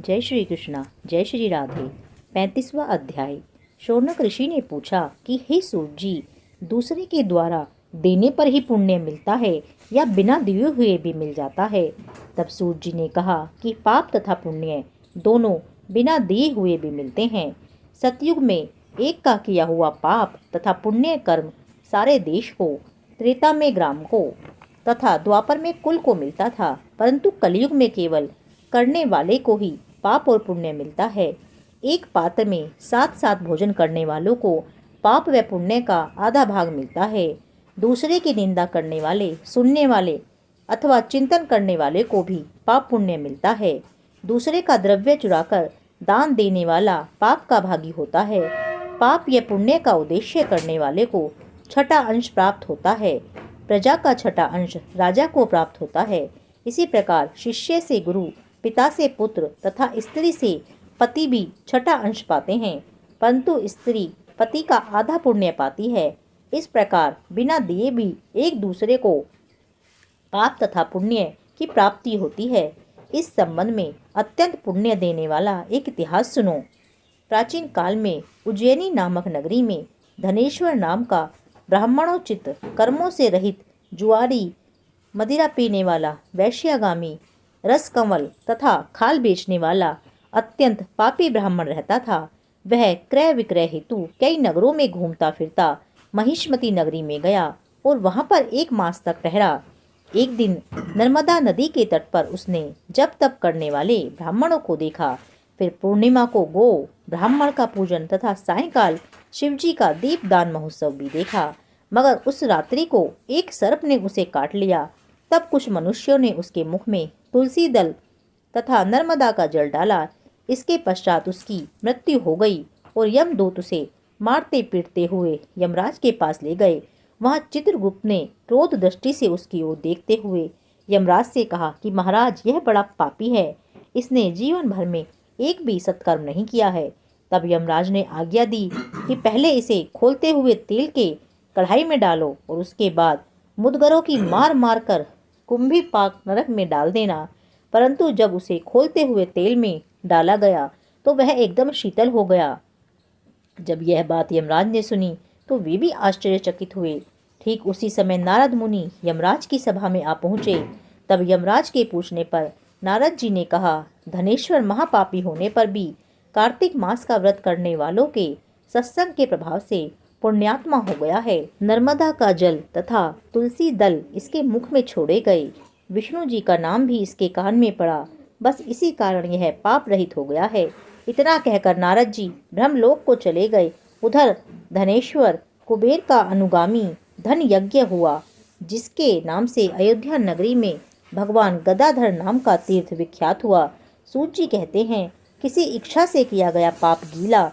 जय श्री कृष्णा, जय श्री राधे। 35वां अध्याय। शौनक ऋषि ने पूछा कि हे सूत जी, दूसरे के द्वारा देने पर ही पुण्य मिलता है या बिना दिए हुए भी मिल जाता है? तब सूत जी ने कहा कि पाप तथा पुण्य दोनों बिना दिए हुए भी मिलते हैं। सतयुग में एक का किया हुआ पाप तथा पुण्य कर्म सारे देश को, त्रेता में ग्राम को तथा द्वापर में कुल को मिलता था, परंतु कलयुग में केवल करने वाले को ही पाप और पुण्य मिलता है। एक पात्र में साथ साथ भोजन करने वालों को पाप व पुण्य का आधा भाग मिलता है। दूसरे की निंदा करने वाले, सुनने वाले अथवा चिंतन करने वाले को भी पाप पुण्य मिलता है। दूसरे का द्रव्य चुराकर दान देने वाला पाप का भागी होता है। पाप या पुण्य का उद्देश्य करने वाले को छठा अंश प्राप्त होता है। प्रजा का छठा अंश राजा को प्राप्त होता है। इसी प्रकार शिष्य से गुरु, पिता से पुत्र तथा स्त्री से पति भी छठा अंश पाते हैं, परंतु स्त्री पति का आधा पुण्य पाती है। इस प्रकार बिना दिए भी एक दूसरे को पाप तथा पुण्य की प्राप्ति होती है। इस संबंध में अत्यंत पुण्य देने वाला एक इतिहास सुनो। प्राचीन काल में उज्जैनी नामक नगरी में धनेश्वर नाम का ब्राह्मणोचित कर्मों से रहित, जुआरी, मदिरा पीने वाला, वैश्यागामी, रस कंवल तथा खाल बेचने वाला अत्यंत पापी ब्राह्मण रहता था। वह क्रय विक्रय हेतु कई नगरों में घूमता फिरता महिष्मती नगरी में गया और वहां पर 1 मास तक ठहरा। एक दिन नर्मदा नदी के तट पर उसने जप तप करने वाले ब्राह्मणों को देखा। फिर पूर्णिमा को गो ब्राह्मण का पूजन तथा सायंकाल शिवजी का दीपदान महोत्सव भी देखा। मगर उस रात्रि को एक सर्प ने उसे काट लिया। तब कुछ मनुष्यों ने उसके मुख में तुलसी दल तथा नर्मदा का जल डाला। इसके पश्चात उसकी मृत्यु हो गई और यमदूत उसे मारते पीटते हुए यमराज के पास ले गए। वहां चित्रगुप्त ने क्रोध दृष्टि से उसकी ओर देखते हुए यमराज से कहा कि महाराज, यह बड़ा पापी है, इसने जीवन भर में एक भी सत्कर्म नहीं किया है। तब यमराज ने आज्ञा दी कि पहले इसे खोलते हुए तेल के कढ़ाई में डालो और उसके बाद मुदगरों की मार मार कर कुंभी पाक नरक में डाल देना। परंतु जब उसे खोलते हुए तेल में डाला गया तो वह एकदम शीतल हो गया। जब यह बात यमराज ने सुनी तो वे भी आश्चर्यचकित हुए। ठीक उसी समय नारद मुनि यमराज की सभा में आ पहुँचे। तब यमराज के पूछने पर नारद जी ने कहा, धनेश्वर महापापी होने पर भी कार्तिक मास का व्रत करने वालों के सत्संग के प्रभाव से पुण्यात्मा हो गया है। नर्मदा का जल तथा तुलसी दल इसके मुख में छोड़े गए। विष्णु जी का नाम भी इसके कान में पड़ा। बस इसी कारण यह पाप रहित हो गया है। इतना कहकर नारद जी ब्रह्मलोक को चले गए। उधर धनेश्वर कुबेर का अनुगामी धन यज्ञ हुआ, जिसके नाम से अयोध्या नगरी में भगवान गदाधर नाम का तीर्थ विख्यात हुआ। सूत जी कहते हैं, किसी इच्छा से किया गया पाप गीला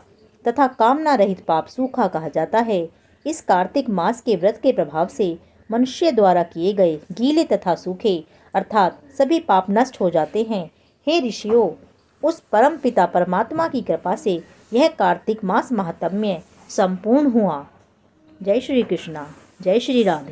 तथा कामना रहित पाप सूखा कहा जाता है। इस कार्तिक मास के व्रत के प्रभाव से मनुष्य द्वारा किए गए गीले तथा सूखे अर्थात सभी पाप नष्ट हो जाते हैं। हे ऋषियों, उस परम पिता परमात्मा की कृपा से यह कार्तिक मास महात्म्य संपूर्ण हुआ। जय श्री कृष्णा, जय श्री राधे।